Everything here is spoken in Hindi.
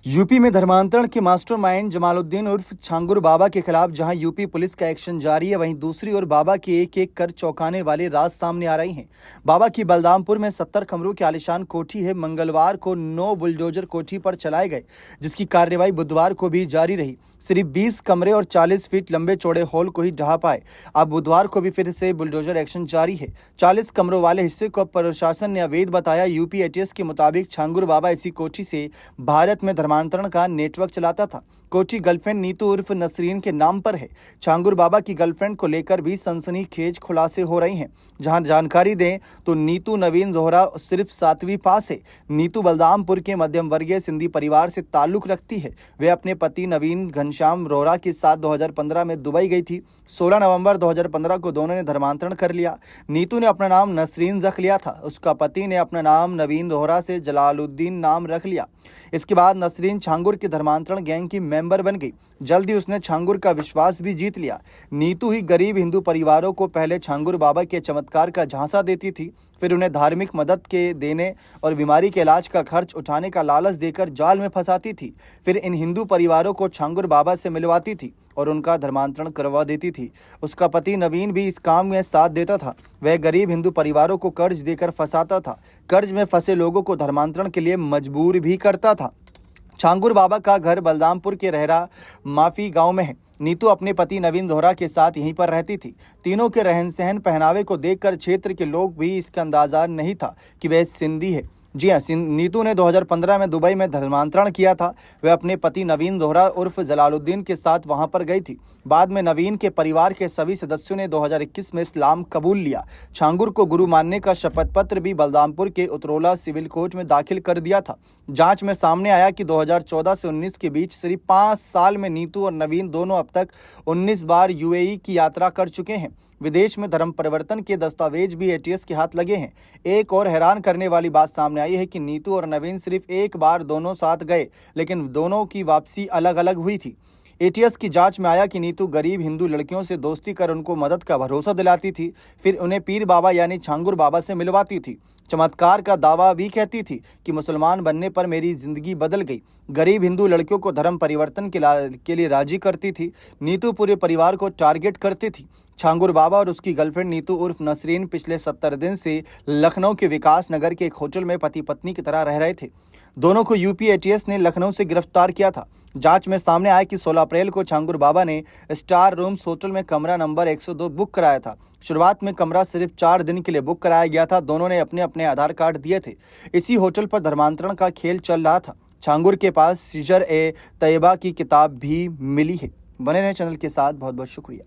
यूपी में धर्मांतरण के मास्टरमाइंड जमालुद्दीन उर्फ छांगुर बाबा के खिलाफ जहां यूपी पुलिस का एक्शन जारी है, वहीं दूसरी ओर बाबा की एक एक कर चौंकाने वाले राज सामने आ रही हैं। बाबा की बलरामपुर में 70 कमरों की आलीशान कोठी है। मंगलवार को 9 बुलडोजर कोठी पर चलाए गए, जिसकी कार्रवाई बुधवार को भी जारी रही। सिर्फ 20 कमरे और 40 फीट लंबे चौड़े हॉल को ही ढहा पाए। अब बुधवार को भी फिर से बुलडोजर एक्शन जारी है। 40 कमरों वाले हिस्से को प्रशासन ने अवैध बताया। यूपी एटीएस के मुताबिक छांगुर बाबा इसी कोठी से भारत में धर्मांतरण का नेटवर्क चलाता था। कोठी गर्लफ्रेंड नीतू उर्फ नसरीन के नाम पर है। छांगुर बाबा की गर्लफ्रेंड को लेकर भी सनसनीखेज खुलासे हो रही हैं। जहां जानकारी दें तो नीतू नवीन जोहरा सिर्फ 7वीं पास है। नीतू बलरामपुर के मध्यम वर्गीय सिंधी परिवार से ताल्लुक रखती है। वे अपने पति नवीन घनश्याम रोहरा के साथ 2015 में दुबई गई थी। 16 नवंबर 2015 को दोनों ने धर्मांतरण कर लिया। नीतू ने अपना नाम नसरीन रख लिया था। उसका पति ने अपना नाम नवीन रोहरा से जलालुद्दीन नाम रख लिया। इसके बाद नसरीन छांगुर की धर्मांतरण गैंग की मेंबर बन गई। जल्द ही उसने छांगुर का विश्वास भी जीत लिया। नीतू ही गरीब हिंदू परिवारों को पहले छांगुर बाबा के चमत्कार का झांसा देती थी, फिर उन्हें धार्मिक मदद के देने और बीमारी के इलाज का खर्च उठाने का लालच देकर जाल में फंसाती थी। फिर इन हिंदू परिवारों को छांगुर बाबा से मिलवाती थी और उनका धर्मांतरण करवा देती थी। उसका पति नवीन भी इस काम में साथ देता था। वह गरीब हिंदू परिवारों को कर्ज देकर फंसाता था। कर्ज में फंसे लोगों को धर्मांतरण के लिए मजबूर भी करता था। छांगुर बाबा का घर बलरामपुर के रहरा माफी गांव में है। नीतू अपने पति नवीन जोहरा के साथ यहीं पर रहती थी। तीनों के रहन सहन पहनावे को देखकर क्षेत्र के लोग भी इसका अंदाजा नहीं था कि वह सिंधी है। जी हाँ, नीतू ने 2015 में दुबई में धर्मांतरण किया था। वह अपने पति नवीन जोहरा उर्फ जलालुद्दीन के साथ वहां पर गई थी। बाद में नवीन के परिवार के सभी सदस्यों ने 2021 में इस्लाम कबूल लिया। छांगुर को गुरु मानने का शपथ पत्र भी बलरामपुर के उतरौला सिविल कोर्ट में दाखिल कर दिया था। जांच में सामने आया कि 2014 से 19 के बीच सिर्फ 5 साल में नीतू और नवीन दोनों अब तक 19 बार यूएई की यात्रा कर चुके हैं। विदेश में धर्म परिवर्तन के दस्तावेज भी एटीएस के हाथ लगे हैं। एक और हैरान करने वाली बात सामने आई है कि नीतू और नवीन सिर्फ एक बार दोनों साथ गए, लेकिन दोनों की वापसी अलग अलग हुई थी। एटीएस की जांच में आया कि नीतू गरीब हिंदू लड़कियों से दोस्ती कर उनको मदद का भरोसा दिलाती थी, फिर उन्हें पीर बाबा यानी छांगुर बाबा से मिलवाती थी। चमत्कार का दावा भी कहती थी कि मुसलमान बनने पर मेरी जिंदगी बदल गई। गरीब हिंदू लड़कियों को धर्म परिवर्तन के लिए राजी करती थी। नीतू पूरे परिवार को टारगेट करती थी। छांगुर बाबा और उसकी गर्लफ्रेंड नीतू उर्फ नसरीन पिछले 70 दिन से लखनऊ के विकास नगर के एक होटल में पति पत्नी की तरह रह रहे थे। दोनों को यूपी एटीएस ने लखनऊ से गिरफ्तार किया था। जांच में सामने आया कि 16 अप्रैल को छांगुर बाबा ने स्टार रूम्स होटल में कमरा नंबर 102 बुक कराया था। शुरुआत में कमरा सिर्फ 4 दिन के लिए बुक कराया गया था। दोनों ने अपने अपने आधार कार्ड दिए थे। इसी होटल पर धर्मांतरण का खेल चल रहा था। छांगुर के पास सिजर ए तैयबा की किताब भी मिली है। बने रहे चैनल के साथ। बहुत बहुत शुक्रिया।